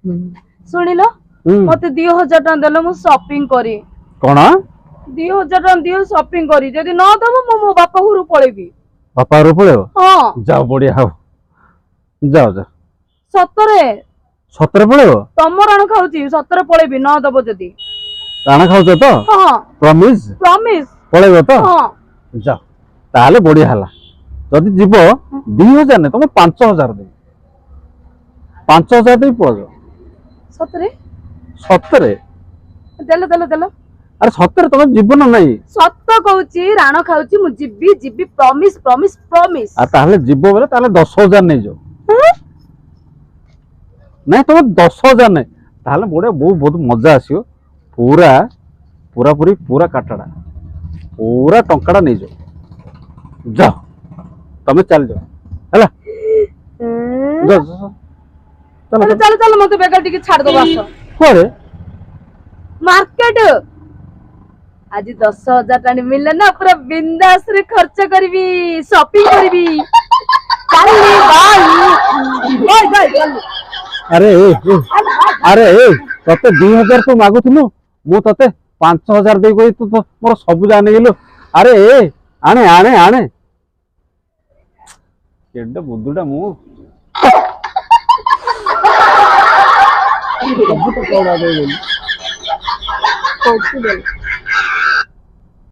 ଶୁଣିଲ ମତେ 2000 ଟଙ୍କା ଦେଲ ମୁଁ ସପିଂ କରି। କଣ 2000 ଟଙ୍କା ଦିଅ ସପିଂ କରି, ଯଦି ନ ଦବ ମୁଁ ମୋ ବାପା ଘରୁ ପଳେଇବି। ବାପା ଘରୁ ପଳେଇବ? ହଁ ଯାଅ ବଢିଆ ହବ, ଯାଅ ଯାଅ। ସତରେ ସତରେ ପଳେଇବ? ତମ ରାଣ ଖାଉଛି, ସତରେ ପଳେଇବି ନ ଦବ ଯଦି। ରାଣ ଖାଉଛ ତ? ହଁ ପ୍ରମିସ? ପ୍ରମିସ। ପଳେଇବ ତ? ହଁ ଯାଅ ତାହେଲେ ବଢିଆ ହେଲା। ଯଦି ଯିବ 2000 ନାହିଁ ତମେ 5000 ଦେବି, 5000 ଦେବି ପଳେଇବ। ସତରେ? ସତରେ? ଦେଲ ଦେଲ ଦେଲ। ଆରେ ସତରେ ତମେ ଯିବ ନା ନାଇଁ? ସତ କହୁଛି, ରାଣ ଖାଉଛି, ମୁଁ ଯିବି ଯିବି, ପ୍ରମିସ ପ୍ରମିସ ପ୍ରମିସ। ଆଉ ତାହେଲେ ଯିବ ବୋଲେ ତାହେଲେ 10000 ନେଇଯାଅ। ନାଇଁ ତମେ 10000 ନାଇଁ, ତାହେଲେ ବଢିଆ ବହୁତ ମଜା ଆସିବ। ପୁରା ପୁରାପୁରି ପୁରା କାଟାଟା ପୁରା ଟଙ୍କାଟା ନେଇଯାଅ। ଯାଅ ତମେ ଚାଲିଯାଅ ହେଲା। ଚାଲ ଚାଲ ଚାଲ ମତେ ବେକାର ଟିକେ ଛାଡିଦବ। ଆସ କୁଆଡେ? ମାର୍କେଟ। ଆଜି 10000 ଟଙ୍କା ମିଳିଲେ ନା, ପୁରା ବିନ୍ଦାସ ରେ ଖର୍ଚ୍ଚ କରିବି, ସପିଂ କରିବି। ଚାଲି ବାଇ ବାଇ ବାଇ ଚାଲି। ଆରେ ଆରେ ତତେ 2000 ତୁ ମାଗୁଥିଲୁ, ମୁଁ ତତେ 5000 ଦେଇ କହି ତୁ ମୋର ସବୁ ଯାହା ନେଇଗଲୁ। ଆରେ ଆଣେ ଆଣେ ଆଣେ। କେଡେ ବୁଦ୍ଧୁଟା ମୁଁ। ସବୁ ତ କଣ